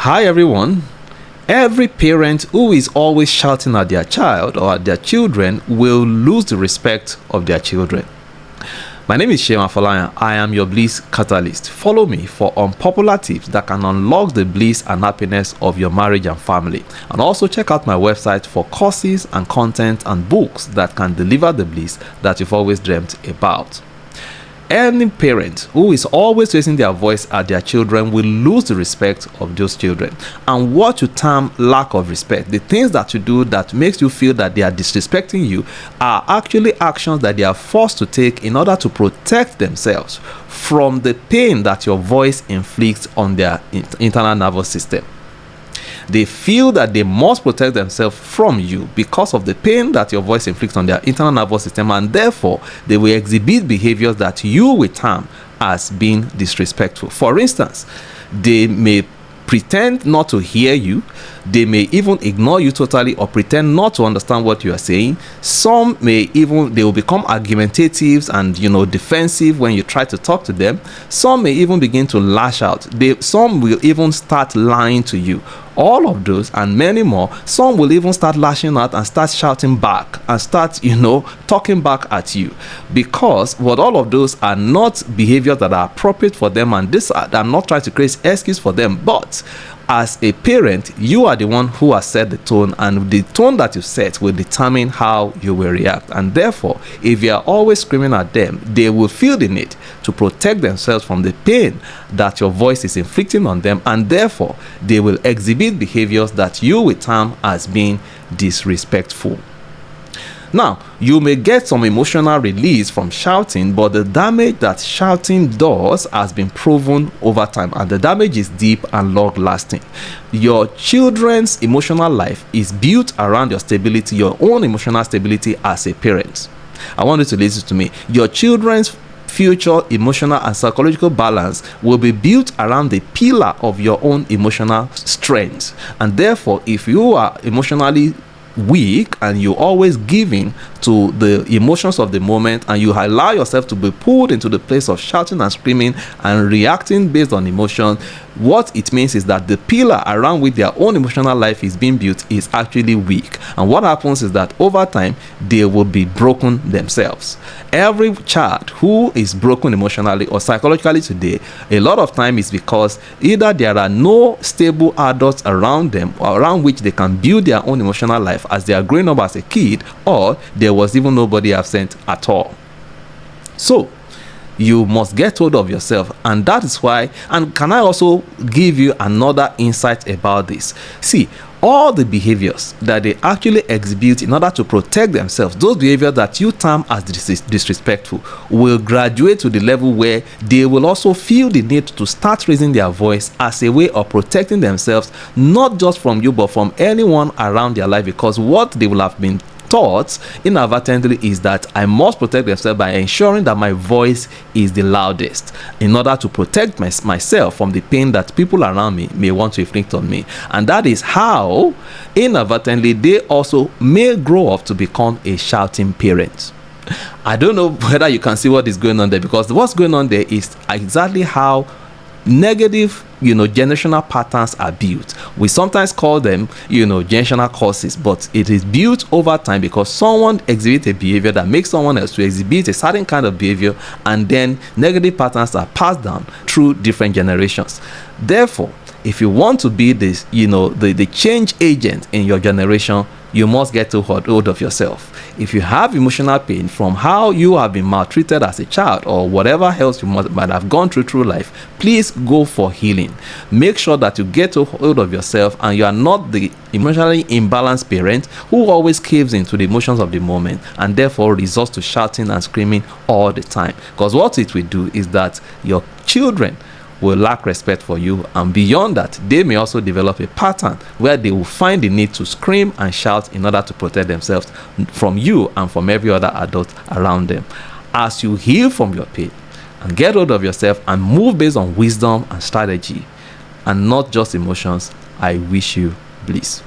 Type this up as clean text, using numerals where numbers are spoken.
Hi everyone. Every parent who is always shouting at their child or at their children will lose the respect of their children. My name is Shema Folayan. I am your bliss catalyst. Follow me for unpopular tips that can unlock the bliss and happiness of your marriage and family. And also check out my website for courses and content and books that can deliver the bliss that you've always dreamt about. Any parent who is always raising their voice at their children will lose the respect of those children. And what you term lack of respect, the things that you do that makes you feel that they are disrespecting you, are actually actions that they are forced to take in order to protect themselves from the pain that your voice inflicts on their internal nervous system. They feel that they must protect themselves from you because of the pain that your voice inflicts on their internal nervous system, and therefore they will exhibit behaviors that you will term as being disrespectful. For instance, they may pretend not to hear you. They may even ignore you totally or pretend not to understand what you are saying. Some may even, they will become argumentative and defensive when you try to talk to them. Some may even begin to lash out. Some will even start lying to you. All of those and many more. Some will even start lashing out and start shouting back and start talking back at you, because all of those are not behaviors that are appropriate for them, and I'm not trying to create excuse for them, but as a parent, you are the one who has set the tone, and the tone that you set will determine how you will react. And therefore, if you are always screaming at them, they will feel the need to protect themselves from the pain that your voice is inflicting on them, and therefore they will exhibit behaviors that you will term as being disrespectful. Now, you may get some emotional release from shouting, but the damage that shouting does has been proven over time, and the damage is deep and long-lasting. Your children's emotional life is built around your stability, your own emotional stability as a parent. I want you to listen to me. Your children's future emotional and psychological balance will be built around the pillar of your own emotional strength. And therefore, if you are emotionally weak and you're always giving to the emotions of the moment, and you allow yourself to be pulled into the place of shouting and screaming and reacting based on emotion, what it means is that the pillar around which their own emotional life is being built is actually weak. And what happens is that over time they will be broken themselves. Every child who is broken emotionally or psychologically today, a lot of time is because either there are no stable adults around them around which they can build their own emotional life as they are growing up as a kid, or there was even nobody absent at all. So you must get hold of yourself, and that is why. And can I also give you another insight about this? See, all the behaviors that they actually exhibit in order to protect themselves, those behaviors that you term as disrespectful, will graduate to the level where they will also feel the need to start raising their voice as a way of protecting themselves, not just from you but from anyone around their life, because what they will have been taught inadvertently is that I must protect myself by ensuring that my voice is the loudest in order to protect myself from the pain that people around me may want to inflict on me. And that is how inadvertently they also may grow up to become a shouting parent. I don't know whether you can see what is going on there, because what's going on there is exactly how negative generational patterns are built. We sometimes call them generational causes, but it is built over time because someone exhibits a behavior that makes someone else to exhibit a certain kind of behavior, and then negative patterns are passed down through different generations. Therefore, if you want to be this the change agent in your generation, you must get to hold of yourself. If you have emotional pain from how you have been maltreated as a child or whatever else you might have gone through life, please go for healing. Make sure that you get to hold of yourself, and you are not the emotionally imbalanced parent who always caves into the emotions of the moment and therefore resorts to shouting and screaming all the time. Because what it will do is that your children will lack respect for you, and beyond that, they may also develop a pattern where they will find the need to scream and shout in order to protect themselves from you and from every other adult around them. As you heal from your pain and get hold of yourself and move based on wisdom and strategy and not just emotions, I wish you bliss.